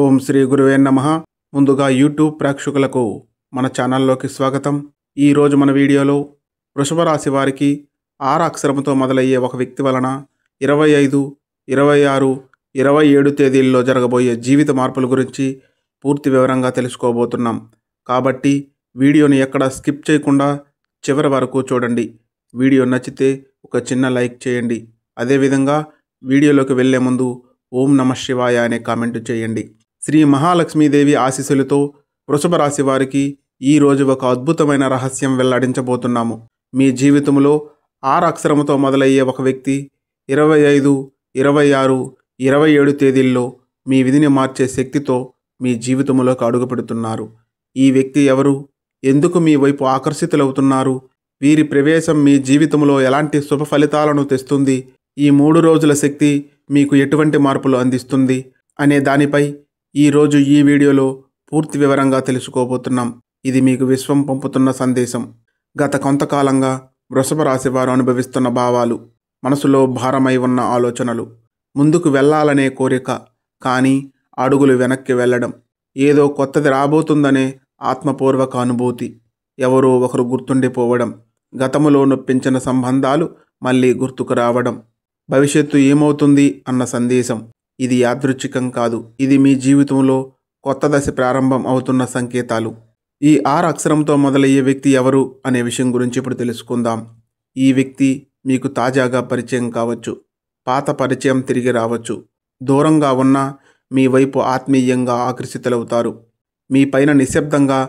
ఓం శ్రీ గురువే నమః. ముందుగా యూట్యూబ్ ప్రేక్షకులకు మన ఛానల్లోకి స్వాగతం. ఈరోజు మన వీడియోలో వృషభ రాశి వారికి 6 అక్షరముతో మొదలయ్యే ఒక వ్యక్తి వలన 25, 26, 27 తేదీల్లో జరగబోయే జీవిత మార్పుల గురించి పూర్తి వివరంగా తెలుసుకోబోతున్నాం. కాబట్టి వీడియోని ఎక్కడ స్కిప్ చేయకుండా చివరి వరకు చూడండి. వీడియో నచ్చితే ఒక చిన్న లైక్ చేయండి. అదేవిధంగా వీడియోలోకి వెళ్లే ముందు ఓం నమః శివాయ అనే కామెంట్ చేయండి. శ్రీ మహాలక్ష్మీదేవి ఆశీస్సులతో వృషభ రాశి వారికి ఈరోజు ఒక అద్భుతమైన రహస్యం వెల్లడించబోతున్నాము. మీ జీవితంలో 6 అక్షరముతో మొదలయ్యే ఒక వ్యక్తి 25, 26, 27 తేదీల్లో మీ విధిని మార్చే శక్తితో మీ జీవితంలోకి అడుగుపెడుతున్నారు. ఈ వ్యక్తి ఎవరు? ఎందుకు మీ వైపు ఆకర్షితులవుతున్నారు? వీరి ప్రవేశం మీ జీవితంలో ఎలాంటి శుభ ఫలితాలను తెస్తుంది? ఈ 3 రోజుల శక్తి మీకు ఎటువంటి మార్పులు అందిస్తుంది అనే దానిపై ఈరోజు ఈ వీడియోలో పూర్తి వివరంగా తెలుసుకోబోతున్నాం. ఇది మీకు విశ్వం పంపుతున్న సందేశం. గత కొంతకాలంగా వృషభ రాశి వారు అనుభవిస్తున్న భావాలు, మనసులో భారమై ఉన్న ఆలోచనలు, ముందుకు వెళ్ళాలనే కోరిక, కానీ అడుగులు వెనక్కి వెళ్ళడం, ఏదో కొత్తది రాబోతుందనే ఆత్మపూర్వక అనుభూతి, ఎవరో ఒకరు గుర్తుండిపోవడం, గతములో నొప్పించిన సంబంధాలు మళ్ళీ గుర్తుకు రావడం, భవిష్యత్తు ఏమవుతుంది అన్న సందేశం. ఇది యాదృచ్ఛికం కాదు. ఇది మీ జీవితంలో కొత్త దశ ప్రారంభం అవుతున్న సంకేతాలు. ఈ 6 అక్షరంతో మొదలయ్యే వ్యక్తి ఎవరు అనే విషయం గురించి ఇప్పుడు తెలుసుకుందాం. ఈ వ్యక్తి మీకు తాజాగా పరిచయం కావచ్చు, పాత పరిచయం తిరిగి రావచ్చు. దూరంగా ఉన్నా మీ వైపు ఆత్మీయంగా ఆకర్షితులవుతారు. మీ పైన నిశ్శబ్దంగా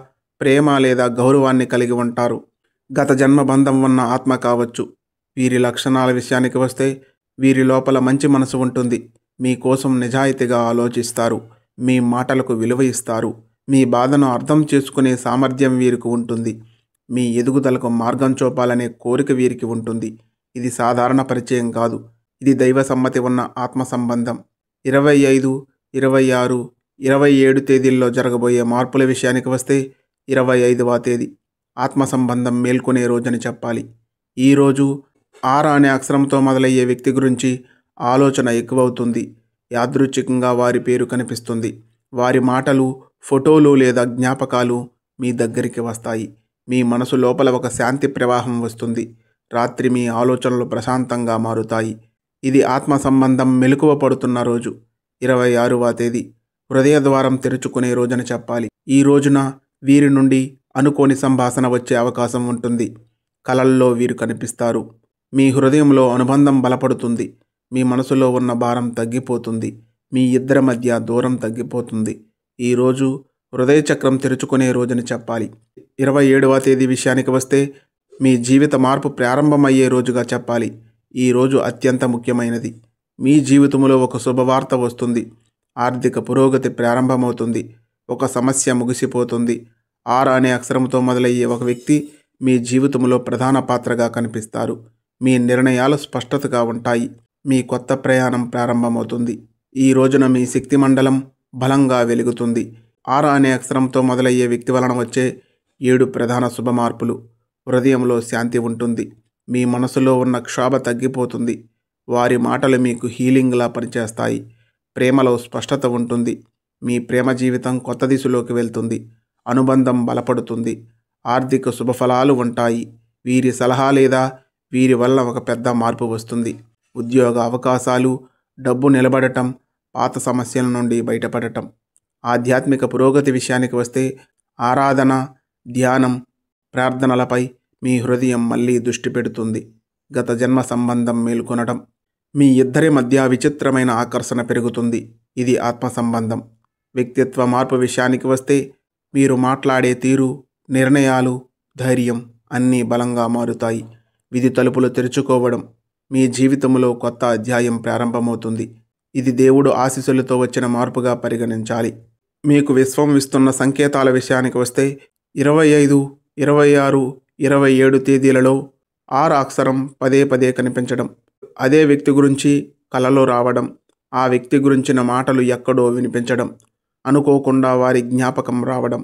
ప్రేమ లేదా గౌరవాన్ని కలిగి ఉంటారు. గత జన్మ బంధం ఉన్న ఆత్మ కావచ్చు. వీరి లక్షణాల విషయానికి వస్తే వీరి లోపల మంచి మనసు ఉంటుంది. మీకోసం నిజాయితీగా ఆలోచిస్తారు. మీ మాటలకు విలువ ఇస్తారు. మీ బాధను అర్థం చేసుకునే సామర్థ్యం వీరికి ఉంటుంది. మీ ఎదుగుదలకు మార్గం చూపాలనే కోరిక వీరికి ఉంటుంది. ఇది సాధారణ పరిచయం కాదు. ఇది దైవ సమ్మతి ఉన్న ఆత్మ సంబంధం. 25, 26, 27 తేదీల్లో జరగబోయే మార్పుల విషయానికి వస్తే 25వ తేదీ ఆత్మ సంబంధం మేల్కొనే రోజని చెప్పాలి. ఈరోజు 6 అనే అక్షరంతో మొదలయ్యే వ్యక్తి గురించి ఆలోచన ఎక్కువవుతుంది. యాదృచ్ఛికంగా వారి పేరు కనిపిస్తుంది. వారి మాటలు, ఫోటోలు లేదా జ్ఞాపకాలు మీ దగ్గరికి వస్తాయి. మీ మనసు లోపల ఒక శాంతి ప్రవాహం వస్తుంది. రాత్రి మీ ఆలోచనలు ప్రశాంతంగా మారుతాయి. ఇది ఆత్మ సంబంధం మెలకువ పడుతున్న రోజు. 26వ తేదీ హృదయ ద్వారం తెరుచుకునే రోజని చెప్పాలి. ఈ రోజున వీరి నుండి అనుకోని సంభాషణ వచ్చే అవకాశం ఉంటుంది. కలల్లో వీరు కనిపిస్తారు. మీ హృదయంలో అనుబంధం బలపడుతుంది. మీ మనసులో ఉన్న భారం తగ్గిపోతుంది. మీ ఇద్దరి మధ్య దూరం తగ్గిపోతుంది. ఈరోజు హృదయ చక్రం తెరుచుకునే రోజని చెప్పాలి. 27వ తేదీ విషయానికి వస్తే మీ జీవిత మార్పు ప్రారంభమయ్యే రోజుగా చెప్పాలి. ఈ రోజు అత్యంత ముఖ్యమైనది. మీ జీవితంలో ఒక శుభవార్త వస్తుంది. ఆర్థిక పురోగతి ప్రారంభమవుతుంది. ఒక సమస్య ముగిసిపోతుంది. 6 అనే అక్షరంతో మొదలయ్యే ఒక వ్యక్తి మీ జీవితంలో ప్రధాన పాత్రగా కనిపిస్తారు. మీ నిర్ణయాలు స్పష్టతగా ఉంటాయి. మీ కొత్త ప్రయాణం ప్రారంభమవుతుంది. ఈ రోజున మీ శక్తి మండలం బలంగా వెలుగుతుంది. 6 అనే అక్షరంతో మొదలయ్యే వ్యక్తి వలన వచ్చే 7 ప్రధాన శుభ మార్పులు. హృదయంలో శాంతి ఉంటుంది. మీ మనసులో ఉన్న క్షోభ తగ్గిపోతుంది. వారి మాటలు మీకు హీలింగ్లా పనిచేస్తాయి. ప్రేమలో స్పష్టత ఉంటుంది. మీ ప్రేమ జీవితం కొత్త దిశలోకి వెళ్తుంది. అనుబంధం బలపడుతుంది. ఆర్థిక శుభఫలాలు ఉంటాయి. వీరి సలహా లేదా వీరి వల్ల ఒక పెద్ద మార్పు వస్తుంది. ఉద్యోగ అవకాశాలు, డబ్బు నిలబడటం, పాత సమస్యల నుండి బయటపడటం. ఆధ్యాత్మిక పురోగతి విషయానికి వస్తే ఆరాధన, ధ్యానం, ప్రార్థనలపై మీ హృదయం మళ్ళీ దృష్టి పెడుతుంది. గత జన్మ సంబంధం మేల్కొనడం. మీ ఇద్దరి మధ్య విచిత్రమైన ఆకర్షణ పెరుగుతుంది. ఇది ఆత్మ సంబంధం. వ్యక్తిత్వ మార్పు విషయానికి వస్తే మీరు మాట్లాడే తీరు, నిర్ణయాలు, ధైర్యం అన్నీ బలంగా మారుతాయి. విధి తలుపులు తెరుచుకోవడం. మీ జీవితంలో కొత్త అధ్యాయం ప్రారంభమవుతుంది. ఇది దేవుడు ఆశీస్సులతో వచ్చిన మార్పుగా పరిగణించాలి. మీకు విశ్వం ఇస్తున్న సంకేతాల విషయానికి వస్తే 25, 26, 27 తేదీలలో 6 అక్షరం పదే పదే కనిపించడం, అదే వ్యక్తి గురించి కలలో రావడం, ఆ వ్యక్తి గురించిన మాటలు ఎక్కడో వినిపించడం, అనుకోకుండా వారి జ్ఞాపకం రావడం,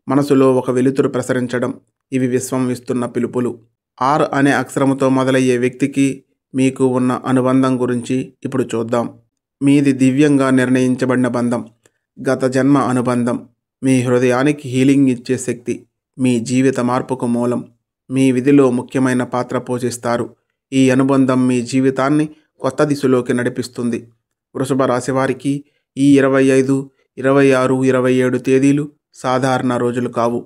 మనసులో ఒక వెలుతురు ప్రసరించడం, ఇవి విశ్వం ఇస్తున్న పిలుపులు. 6 అనే అక్షరముతో మొదలయ్యే వ్యక్తికి మీకు ఉన్న అనుబంధం గురించి ఇప్పుడు చూద్దాం. మీది దివ్యంగా నిర్ణయించబడిన బంధం. గత జన్మ అనుబంధం మీ హృదయానికి హీలింగ్ ఇచ్చే శక్తి, మీ జీవిత మార్పుకు మూలం, మీ విధిలో ముఖ్యమైన పాత్ర పోషిస్తారు. ఈ అనుబంధం మీ జీవితాన్ని కొత్త దిశలోకి నడిపిస్తుంది. వృషభ రాశి వారికి ఈ 25, 26, 27 తేదీలు సాధారణ రోజులు కావు.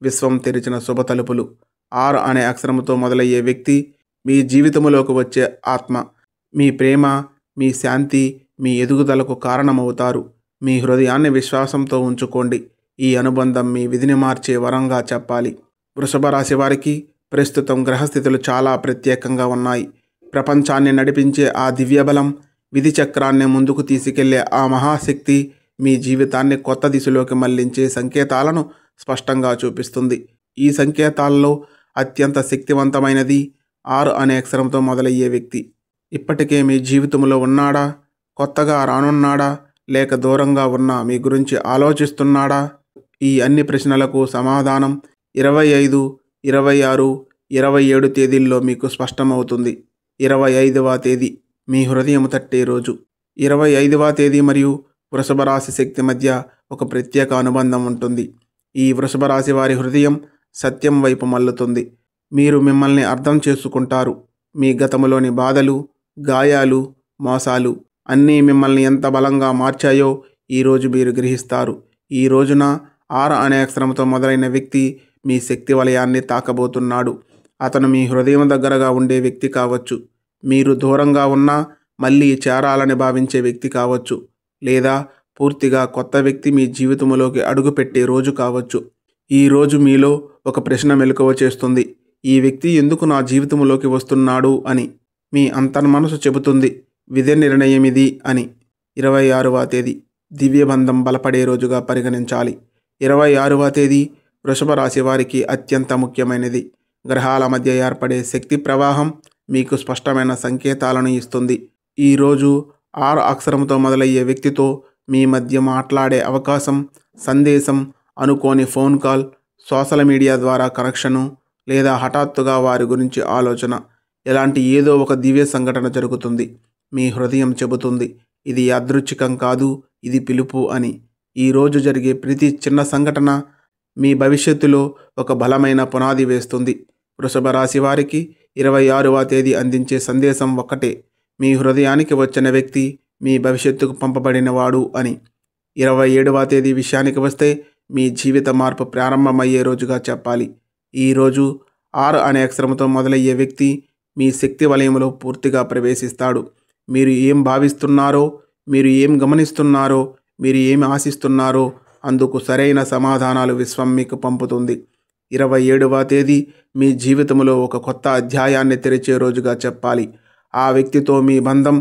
విశ్వం తెరిచిన శుభ తలుపులు. 6 అనే అక్షరంతో మొదలయ్యే వ్యక్తి మీ జీవితంలోకి వచ్చే ఆత్మ. మీ ప్రేమ, మీ శాంతి, మీ ఎదుగుదలకు కారణమవుతారు. మీ హృదయాన్ని విశ్వాసంతో ఉంచుకోండి. ఈ అనుబంధం మీ విధిని మార్చే వరంగా చెప్పాలి. వృషభ రాశి వారికి ప్రస్తుతం గ్రహస్థితులు చాలా ప్రత్యేకంగా ఉన్నాయి. ప్రపంచాన్ని నడిపించే ఆ దివ్యబలం, విధి చక్రాన్ని ముందుకు తీసుకెళ్లే ఆ మహాశక్తి మీ జీవితాన్ని కొత్త దిశలోకి మళ్లించే సంకేతాలను స్పష్టంగా చూపిస్తుంది. ఈ సంకేతాల్లో అత్యంత శక్తివంతమైనది 6 అనే అక్షరంతో మొదలయ్యే వ్యక్తి. ఇప్పటికే మీ జీవితంలో ఉన్నాడా, కొత్తగా రానున్నాడా, లేక దూరంగా ఉన్నా మీ గురించి ఆలోచిస్తున్నాడా? ఈ అన్ని ప్రశ్నలకు సమాధానం 25, 26, 27 తేదీల్లో మీకు స్పష్టమవుతుంది. 25వ తేదీ మీ హృదయం తట్టే రోజు. 25వ తేదీ మరియు వృషభ రాశి శక్తి మధ్య ఒక ప్రత్యేక అనుబంధం ఉంటుంది. ఈ వృషభ రాశి వారి హృదయం సత్యం వైపు మల్లుతుంది. మీరు మిమ్మల్ని అర్థం చేసుకుంటారు. మీ గతములోని బాధలు, గాయాలు, మోసాలు అన్నీ మిమ్మల్ని ఎంత బలంగా మార్చాయో ఈరోజు మీరు గ్రహిస్తారు. ఈ రోజున 6 అనే అక్షరంతో మొదలైన వ్యక్తి మీ శక్తి వలయాన్ని తాకబోతున్నాడు. అతను మీ హృదయం దగ్గరగా ఉండే వ్యక్తి కావచ్చు. మీరు దూరంగా ఉన్నా మళ్ళీ చేరాలని భావించే వ్యక్తి కావచ్చు. లేదా పూర్తిగా కొత్త వ్యక్తి మీ జీవితంలోకి అడుగుపెట్టే రోజు కావచ్చు. ఈ రోజు మీలో ఒక ప్రశ్న మెలకువ చేస్తుంది. ఈ వ్యక్తి ఎందుకు నా జీవితంలోకి వస్తున్నాడు అని. మీ అంతర్మనసు చెబుతుంది విధి నిర్ణయం ఇది అని. 26వ తేదీ దివ్యబంధం బలపడే రోజుగా పరిగణించాలి. 26వ తేదీ వృషభ రాశి వారికి అత్యంత ముఖ్యమైనది. గ్రహాల మధ్య ఏర్పడే శక్తి ప్రవాహం మీకు స్పష్టమైన సంకేతాలను ఇస్తుంది. ఈరోజు 6 అక్షరంతో మొదలయ్యే వ్యక్తితో మీ మధ్య మాట్లాడే అవకాశం, సందేశం, అనుకోని ఫోన్ కాల్, సోషల్ మీడియా ద్వారా కనెక్షను, లేదా హఠాత్తుగా వారి గురించి ఆలోచన, ఇలాంటి ఏదో ఒక దివ్య సంఘటన జరుగుతుంది. మీ హృదయం చెబుతుంది ఇది యాదృచ్ఛికం కాదు, ఇది పిలుపు అని. ఈరోజు జరిగే ప్రతి చిన్న సంఘటన మీ భవిష్యత్తులో ఒక బలమైన పునాది వేస్తుంది. వృషభ రాశి వారికి 26వ తేదీ అందించే సందేశం ఒక్కటే. మీ హృదయానికి వచ్చిన వ్యక్తి మీ భవిష్యత్తుకు పంపబడినవాడు అని. 27వ తేదీ విషయానికి వస్తే మీ జీవిత మార్పు ప్రారంభమయ్యే రోజుగా చెప్పాలి. ఈరోజు 6 అనే అక్షరంతో మొదలయ్యే వ్యక్తి మీ శక్తి వలయంలో పూర్తిగా ప్రవేశిస్తాడు. మీరు ఏం భావిస్తున్నారో, మీరు ఏం గమనిస్తున్నారో, మీరు ఏమి ఆశిస్తున్నారో అందుకు సరైన సమాధానాలు విశ్వం మీకు పంపుతుంది. 27వ తేదీ మీ జీవితంలో ఒక కొత్త అధ్యాయాన్ని తెరిచే రోజుగా చెప్పాలి. ఆ వ్యక్తితో మీ బంధం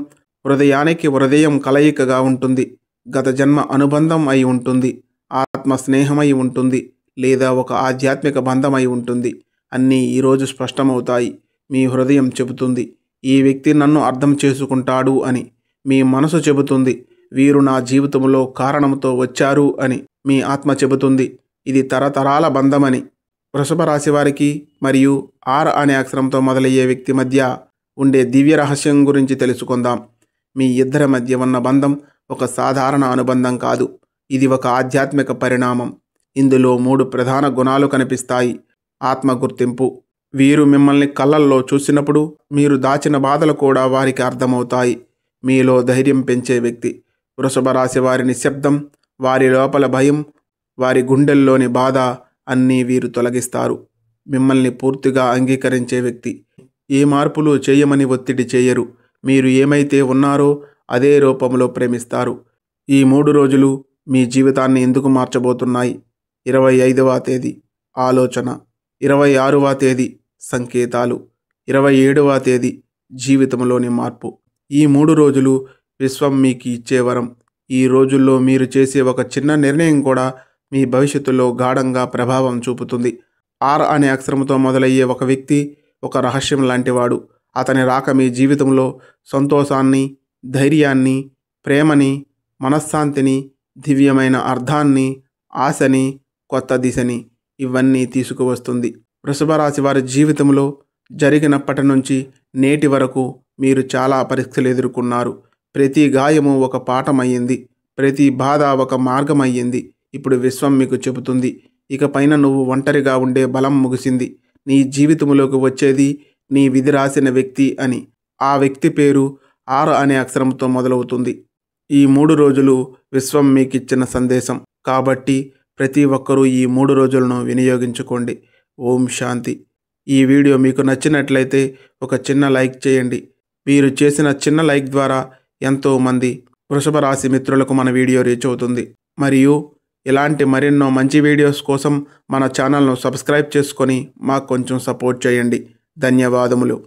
హృదయానికి హృదయం కలయికగా ఉంటుంది. గత జన్మ అనుబంధం అయి ఉంటుంది, ఆత్మ స్నేహమై ఉంటుంది, లేదా ఒక ఆధ్యాత్మిక బంధమై ఉంటుంది. అన్నీ ఈరోజు స్పష్టమవుతాయి. మీ హృదయం చెబుతుంది ఈ వ్యక్తి నన్ను అర్థం చేసుకుంటాడు అని. మీ మనసు చెబుతుంది వీరు నా జీవితంలో కారణంతో వచ్చారు అని. మీ ఆత్మ చెబుతుంది ఇది తరతరాల బంధమని. వృషభ రాశి వారికి మరియు 6 అనే అక్షరంతో మొదలయ్యే వ్యక్తి మధ్య ఉండే దివ్య రహస్యం గురించి తెలుసుకుందాం. మీ ఇద్దరి మధ్య ఉన్న బంధం ఒక సాధారణ అనుబంధం కాదు, ఇది ఒక ఆధ్యాత్మిక పరిణామం. ఇందులో 3 ప్రధాన గుణాలు కనిపిస్తాయి. ఆత్మ గుర్తింపు. వీరు మిమ్మల్ని కళ్ళల్లో చూసినప్పుడు మీరు దాచిన బాధలు కూడా వారికి అర్థమవుతాయి. మీలో ధైర్యం పెంచే వ్యక్తి. వృషభ రాశి వారి నిశ్శబ్దం, వారి లోపల భయం, వారి గుండెల్లోని బాధ అన్నీ వీరు తొలగిస్తారు. మిమ్మల్ని పూర్తిగా అంగీకరించే వ్యక్తి. ఏ మార్పులు చేయమని ఒత్తిడి చేయరు. మీరు ఏమైతే ఉన్నారో అదే రూపంలో ప్రేమిస్తారు. ఈ 3 రోజులు మీ జీవితాన్ని ఎందుకు మార్చబోతున్నాయి? 25వ తేదీ ఆలోచన, 26వ తేదీ సంకేతాలు, 27వ తేదీ జీవితంలోని మార్పు. ఈ 3 రోజులు విశ్వం మీకు ఇచ్చే వరం. ఈ రోజుల్లో మీరు చేసే ఒక చిన్న నిర్ణయం కూడా మీ భవిష్యత్తులో గాఢంగా ప్రభావం చూపుతుంది. 6 అనే అక్షరంతో మొదలయ్యే ఒక వ్యక్తి ఒక రహస్యం లాంటివాడు. అతని రాక మీ జీవితంలో సంతోషాన్ని, ధైర్యాన్ని, ప్రేమని, మనశ్శాంతిని, దివ్యమైన అర్థాన్ని, ఆశని, కొత్త దిశని ఇవన్నీ తీసుకువస్తుంది. వృషభ రాశి వారి జీవితంలో జరిగినప్పటి నుంచి నేటి వరకు మీరు చాలా పరీక్షలు ఎదుర్కొన్నారు. ప్రతి గాయము ఒక పాఠమయ్యింది. ప్రతి బాధ ఒక మార్గం అయ్యింది. ఇప్పుడు విశ్వం మీకు చెబుతుంది, ఇక పైన నువ్వు ఒంటరిగా ఉండే బలం ముగిసింది. నీ జీవితంలోకి వచ్చేది నీ విధి రాసిన వ్యక్తి అని. ఆ వ్యక్తి పేరు ఆర్ అనే అక్షరంతో మొదలవుతుంది. ఈ 3 రోజులు విశ్వం మీకిచ్చిన సందేశం కాబట్టి ప్రతి ఒక్కరూ ఈ 3 రోజులను వినియోగించుకోండి. ఓం శాంతి. ఈ వీడియో మీకు నచ్చినట్లయితే ఒక చిన్న లైక్ చేయండి. మీరు చేసిన చిన్న లైక్ ద్వారా ఎంతోమంది వృషభ రాశి మిత్రులకు మన వీడియో రీచ్ అవుతుంది. మరియు ఇలాంటి మరెన్నో మంచి వీడియోస్ కోసం మన ఛానల్ను సబ్స్క్రైబ్ చేసుకొని మాకు కొంచెం సపోర్ట్ చేయండి. ధన్యవాదములు.